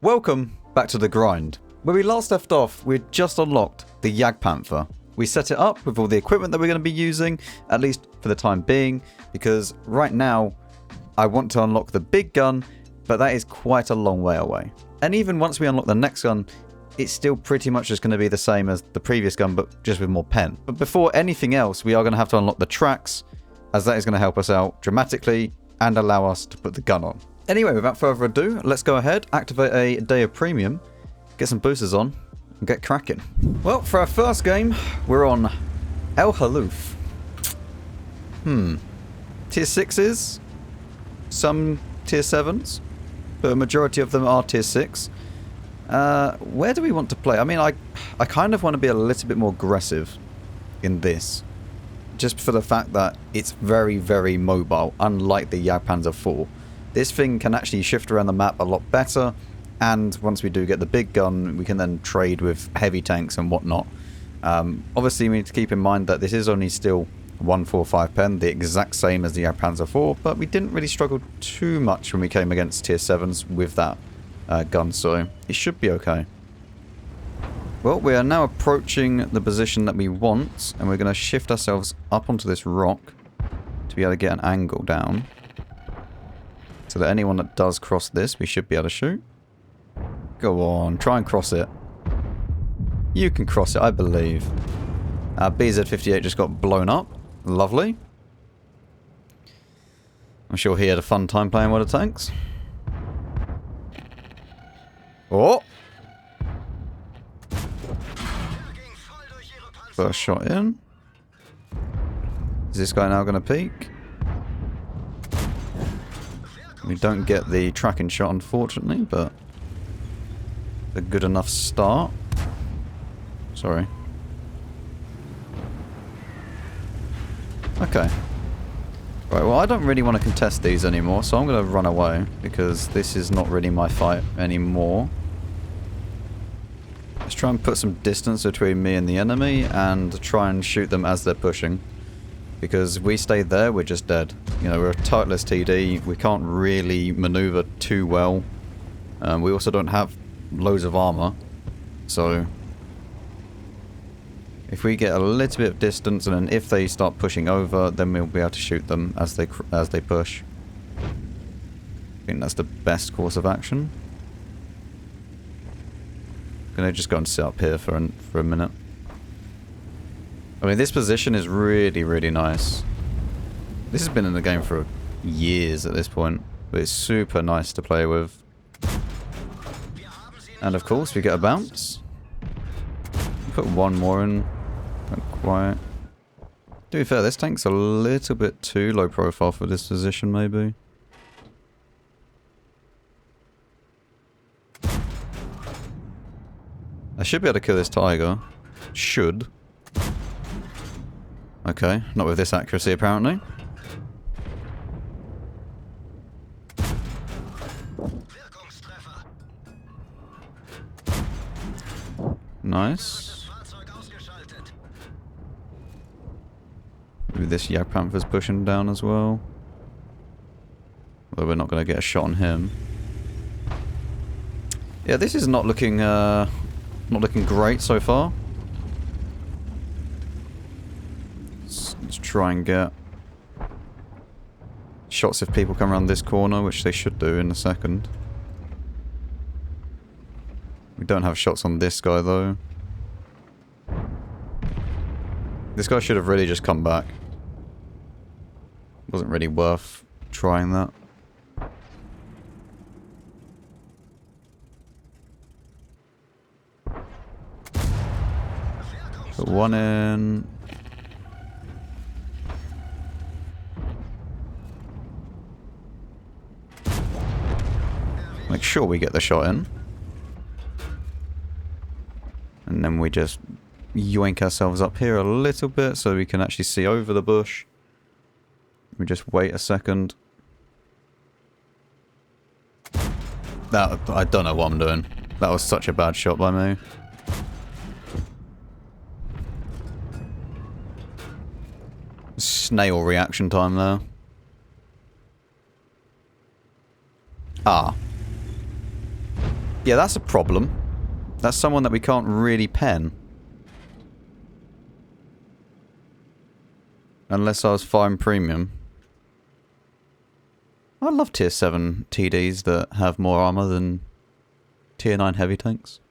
Welcome back to the grind. Where we last left off, we'd just unlocked the Jagdpanther. We set it up with all the equipment that we're going to be using, at least for the time being, because right now I want to unlock the big gun, but that is quite a long way away. And even once we unlock the next gun, it's still pretty much just going to be the same as the previous gun, but just with more pen. But before anything else, we are going to have to unlock the tracks, as that is going to help us out dramatically and allow us to put the gun on. Anyway, without further ado, let's go ahead, activate a day of premium, get some boosters on, and get cracking. Well, for our first game, we're on Halluf. Tier 6s, some tier 7s, but a majority of them are tier 6. Where do we want to play? I mean, I kind of want to be a little bit more aggressive in this, just for the fact that it's very, very mobile, unlike the Jagdpanzer 4. This thing can actually shift around the map a lot better, and once we do get the big gun, we can then trade with heavy tanks and whatnot. Obviously, we need to keep in mind that this is only still 145 pen, the exact same as the Jagdpanzer 4, but we didn't really struggle too much when we came against tier 7s with that gun, so it should be okay. Well, we are now approaching the position that we want, and we're going to shift ourselves up onto this rock to be able to get an angle down. So that anyone that does cross this, we should be able to shoot. Go on, try and cross it. You can cross it, I believe. Our BZ-58 just got blown up. Lovely. I'm sure he had a fun time playing World of Tanks. Oh! First shot in. Is this guy now going to peek? We don't get the tracking shot, unfortunately, but a good enough start. Sorry. Okay. Right, well, I don't really want to contest these anymore, so I'm going to run away, because this is not really my fight anymore. Let's try and put some distance between me and the enemy, and try and shoot them as they're pushing. Because if we stay there, we're just dead. You know, we're a tightless TD, we can't really maneuver too well. We also don't have loads of armor, so if we get a little bit of distance, and then if they start pushing over, then we'll be able to shoot them as they push. I think that's the best course of action. Gonna just go and sit up here for a minute. I mean, this position is really, really nice. This has been in the game for years at this point, but it's super nice to play with. And of course, we get a bounce. Put one more in. Quiet. To be fair, this tank's a little bit too low profile for this position, maybe. I should be able to kill this tiger. Should. Okay, not with this accuracy apparently. Nice. Maybe this Jagdpanther's pushing down as well. Although we're not going to get a shot on him. Yeah, this is not looking great so far. Let's try and get shots if people come around this corner, which they should do in a second. We don't have shots on this guy though. This guy should have really just come back. Wasn't really worth trying that. Put one in. Make sure we get the shot in. And then we just yoink ourselves up here a little bit so we can actually see over the bush. We just wait a second. I don't know what I'm doing. That was such a bad shot by me. Snail reaction time there. Ah. Yeah, that's a problem. That's someone that we can't really pen. Unless I was farm premium. I love tier 7 TDs that have more armor than tier 9 heavy tanks.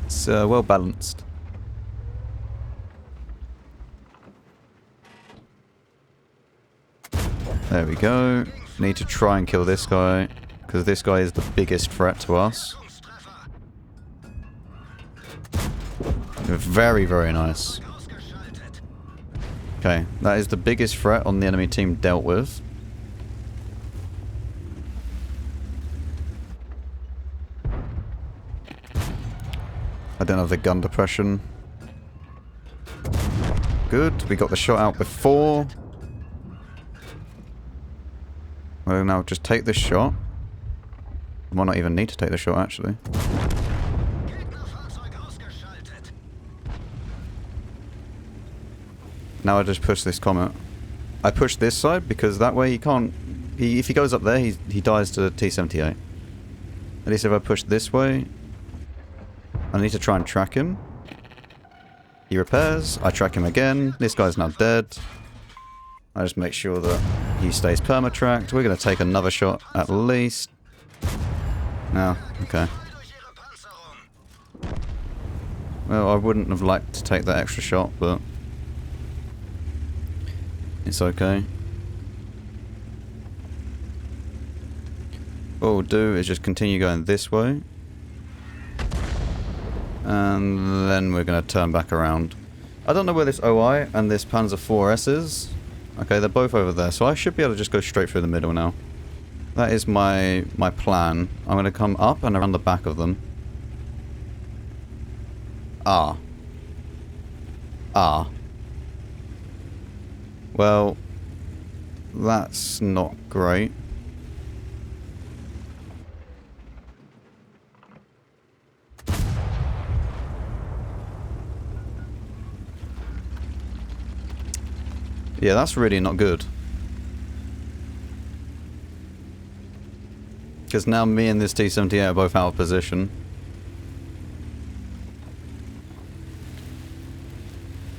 It's well balanced. There we go. Need to try and kill this guy, because this guy is the biggest threat to us. Very, very nice. Okay, that is the biggest threat on the enemy team dealt with. I don't have the gun depression. Good, we got the shot out before. We'll now just take this shot. We might not even need to take the shot, actually. Now I just push this comet. I push this side because that way he can't... if he goes up there, he dies to T-78. At least if I push this way... I need to try and track him. He repairs. I track him again. This guy's now dead. I just make sure that he stays perma-tracked. We're going to take another shot at least. No, okay. Well, I wouldn't have liked to take that extra shot, but... it's okay. What we'll do is just continue going this way. And then we're going to turn back around. I don't know where this OI and this Panzer IVS is. Okay, they're both over there, so I should be able to just go straight through the middle now. That is my plan. I'm going to come up and around the back of them. Ah. Well, that's not great. Yeah, that's really not good. Because now me and this T-78 are both out of position.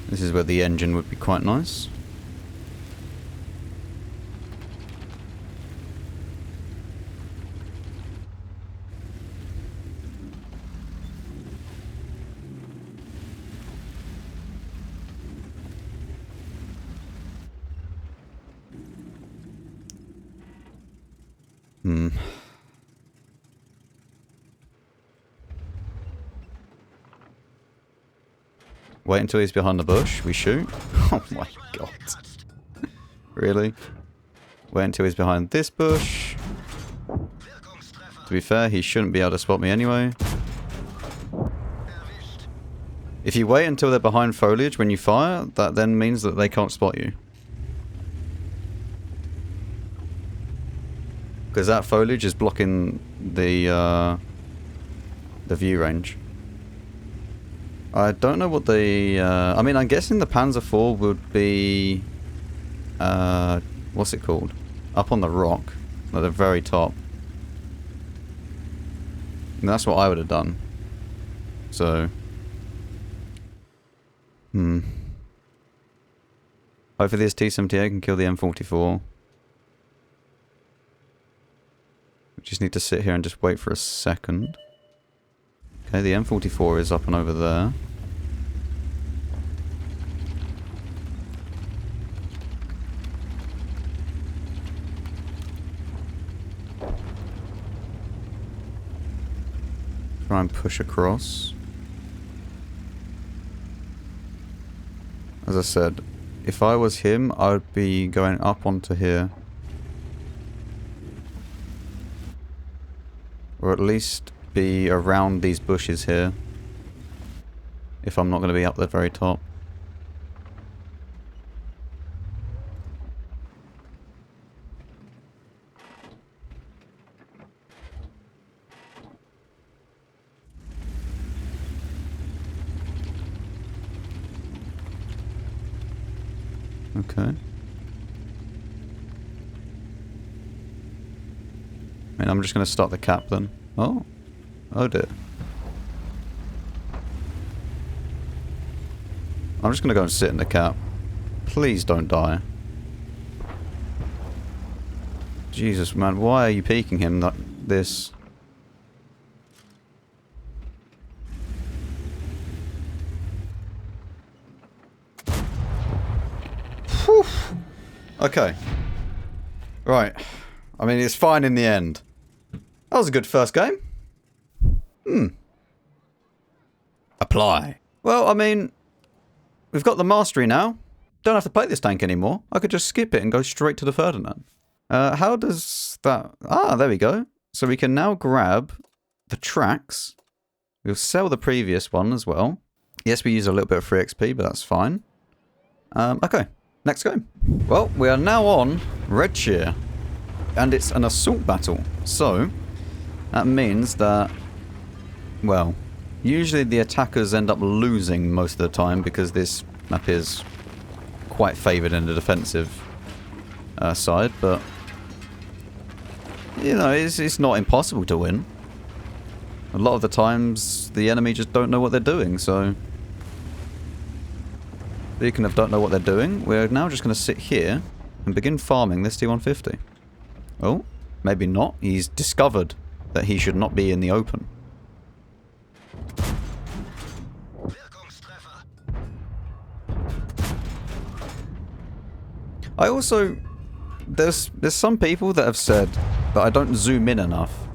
This is where the engine would be quite nice. Wait until he's behind the bush, we shoot. Oh my god. Really? Wait until he's behind this bush. To be fair, he shouldn't be able to spot me anyway. If you wait until they're behind foliage when you fire, that then means that they can't spot you. Because that foliage is blocking the view range. I don't know what the... I mean, I'm guessing the Panzer IV would be... what's it called? Up on the rock. At the very top. And that's what I would have done. So... Hopefully this T-78 can kill the M44. We just need to sit here and just wait for a second. Okay, the M44 is up and over there. Try and push across. As I said, if I was him, I would be going up onto here. Or at least be around these bushes here. If I'm not going to be up the very top. Okay. I mean, I'm just going to start the cap then. Oh. Oh dear. I'm just going to go and sit in the cap. Please don't die. Jesus, man. Why are you peeking him like this? Whew. Okay. Right. I mean, it's fine in the end. That was a good first game. Apply. Well, I mean, we've got the mastery now. Don't have to play this tank anymore. I could just skip it and go straight to the Ferdinand. How does that... Ah, there we go. So we can now grab the tracks. We'll sell the previous one as well. Yes, we use a little bit of free XP, but that's fine. Okay, next game. Well, we are now on Redshire. And it's an assault battle. So, that means that... Well, usually the attackers end up losing most of the time because this map is quite favoured in the defensive side, but you know, it's not impossible to win. A lot of the times the enemy just don't know what they're doing, so speaking of don't know what they're doing, we're now just going to sit here and begin farming this T150. Oh, maybe not. He's discovered that he should not be in the open. I also... There's some people that have said that I don't zoom in enough.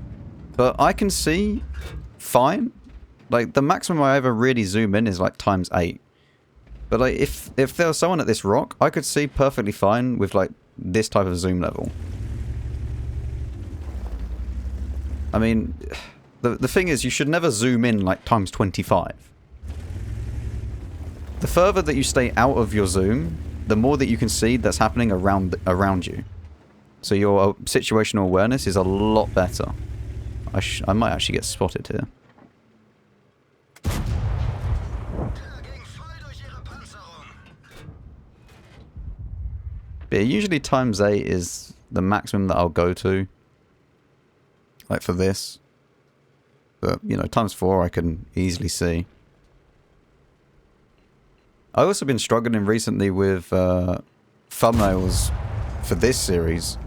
But I can see fine. Like, the maximum I ever really zoom in is like ×8. But like, if there was someone at this rock, I could see perfectly fine with like this type of zoom level. I mean, the thing is, you should never zoom in like ×25. The further that you stay out of your zoom, the more that you can see that's happening around you. So your situational awareness is a lot better. I might actually get spotted here. But usually ×8 is the maximum that I'll go to. Like for this. But, you know, ×4 I can easily see. I've also been struggling recently with thumbnails for this series.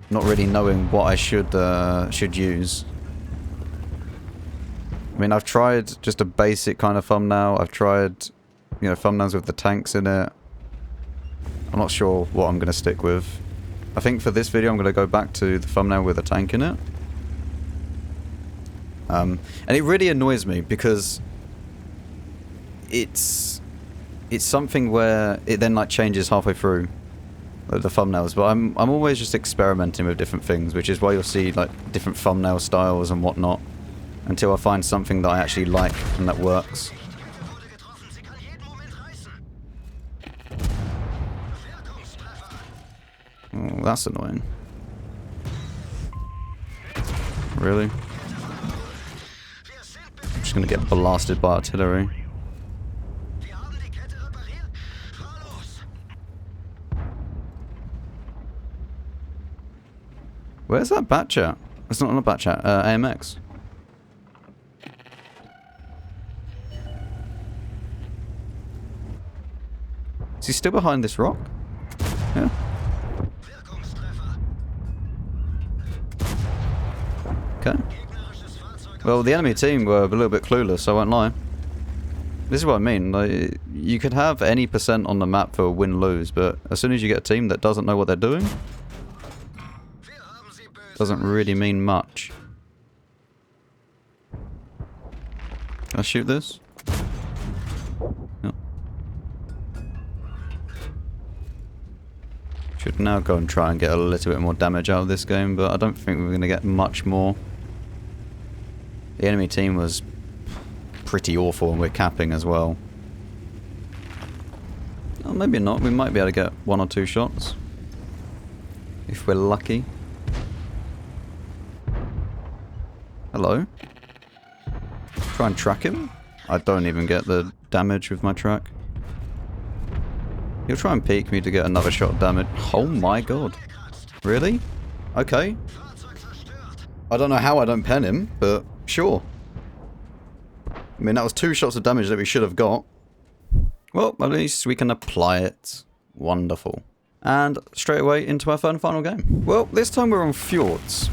Not really knowing what I should use. I mean, I've tried just a basic kind of thumbnail. I've tried, you know, thumbnails with the tanks in it. I'm not sure what I'm going to stick with. I think for this video I'm going to go back to the thumbnail with a tank in it. And it really annoys me because it's something where it then like changes halfway through the thumbnails, but I'm always just experimenting with different things, which is why you'll see like different thumbnail styles and whatnot until I find something that I actually like and that works. Oh, that's annoying. Really? I'm just gonna get blasted by artillery. Where's that batch at? It's not on a batch at, AMX. Is he still behind this rock? Yeah. Okay. Well, the enemy team were a little bit clueless, I won't lie. This is what I mean. Like, you could have any % on the map for win-lose, but as soon as you get a team that doesn't know what they're doing, doesn't really mean much. Can I shoot this? Yep. Should now go and try and get a little bit more damage out of this game, but I don't think we're going to get much more. The enemy team was pretty awful and we're capping as well. Oh, maybe not. We might be able to get 1 or 2 shots. If we're lucky. Hello? Try and track him? I don't even get the damage with my track. He'll try and peek me to get another shot of damage. Oh my god. Really? Okay. I don't know how I don't pen him, but sure. I mean, that was 2 shots of damage that we should have got. Well, at least we can apply it. Wonderful. And straight away into our third and final game. Well, this time we're on Fjords.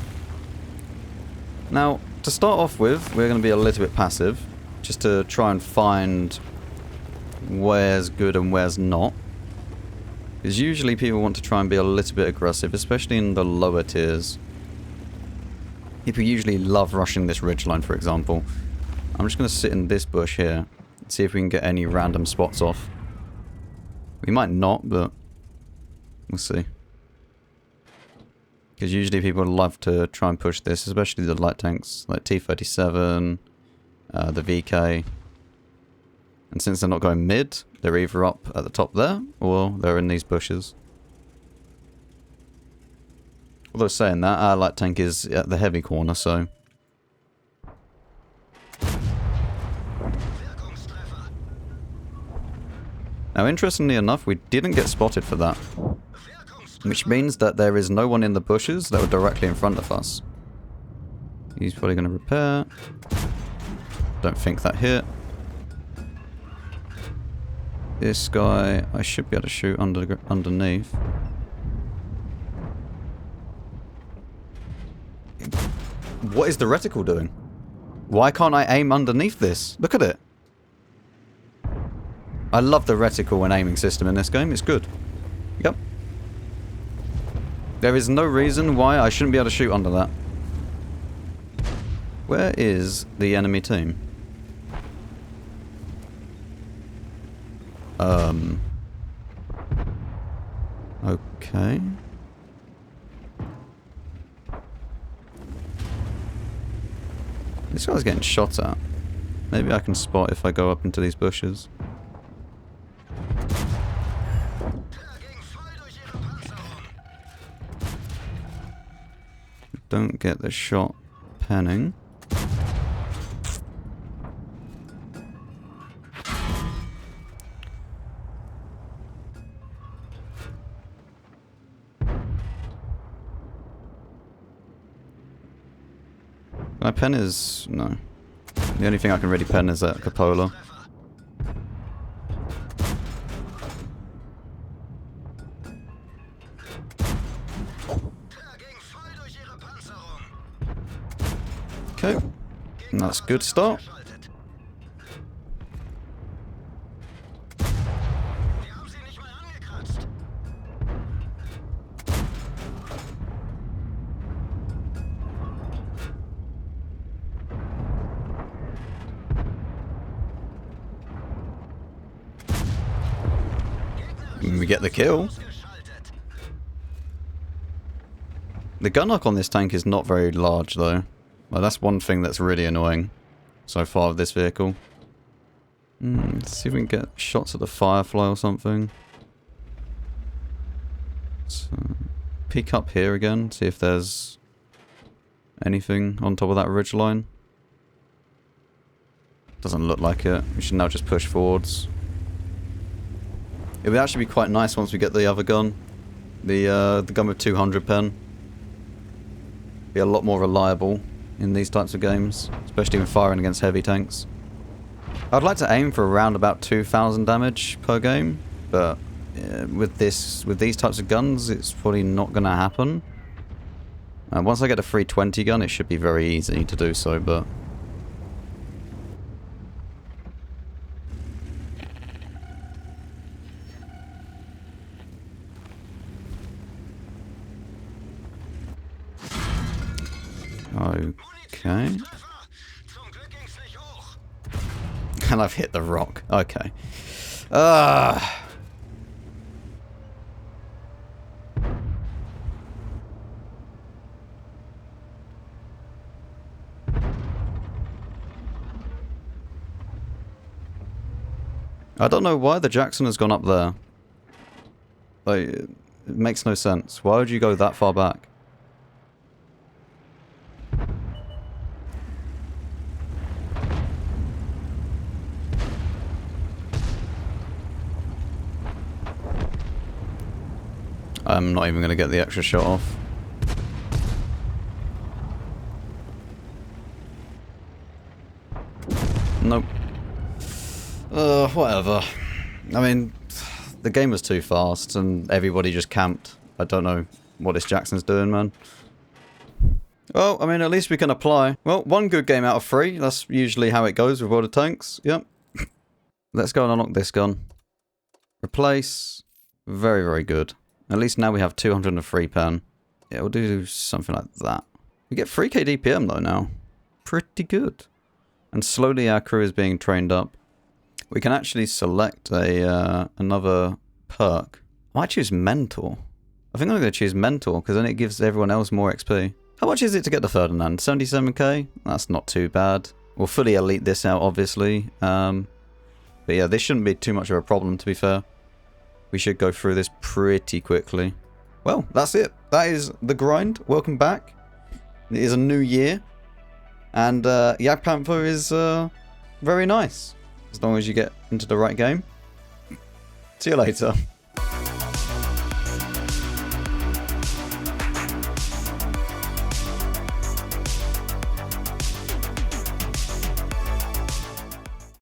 Now, to start off with, we're going to be a little bit passive, just to try and find where's good and where's not. Because usually people want to try and be a little bit aggressive, especially in the lower tiers. People usually love rushing this ridgeline, for example. I'm just going to sit in this bush here and see if we can get any random spots off. We might not, but we'll see. Because usually people love to try and push this, especially the light tanks, like T-37, the VK. And since they're not going mid, they're either up at the top there, or they're in these bushes. Although saying that, our light tank is at the heavy corner, so... Now, interestingly enough, we didn't get spotted for that. Which means that there is no one in the bushes that were directly in front of us. He's probably going to repair. Don't think that hit. This guy, I should be able to shoot underneath. What is the reticle doing? Why can't I aim underneath this? Look at it. I love the reticle and aiming system in this game. It's good. Yep. There is no reason why I shouldn't be able to shoot under that. Where is the enemy team? Okay. This guy's getting shot at. Maybe I can spot if I go up into these bushes. Don't get the shot panning. My pen is... no. The only thing I can really pen is that cupola. Okay. And that's a good start. We get the kill. The gun knock on this tank is not very large though. Well, that's one thing that's really annoying so far with this vehicle. Let's see if we can get shots at the Firefly or something. So, peek up here again, see if there's anything on top of that ridgeline. Doesn't look like it. We should now just push forwards. It would actually be quite nice once we get the other gun. The gun with 200 pen. Be a lot more reliable in these types of games, especially when firing against heavy tanks. I'd like to aim for around about 2,000 damage per game, but with these types of guns, it's probably not going to happen. Once I get a 320 gun, it should be very easy to do so, but... Okay. And I've hit the rock. Okay. I don't know why the Jackson has gone up there. Like, it makes no sense. Why would you go that far back? I'm not even going to get the extra shot off. Nope. Whatever. I mean, the game was too fast and everybody just camped. I don't know what this Jackson's doing, man. Well, I mean, at least we can apply. Well, one good game out of 3. That's usually how it goes with World of Tanks. Yep. Let's go and unlock this gun. Replace. Very, very good. At least now we have 203 pen. Yeah, we'll do something like that. We get 3k DPM though now. Pretty good. And slowly our crew is being trained up. We can actually select a another perk. I might choose Mentor. I think I'm going to choose Mentor because then it gives everyone else more XP. How much is it to get the Ferdinand? 77k? That's not too bad. We'll fully elite this out, obviously. But yeah, this shouldn't be too much of a problem, to be fair. We should go through this pretty quickly. Well, that's it. That is the grind. Welcome back. It is a new year. And Jagdpanther is very nice. As long as you get into the right game. See you later.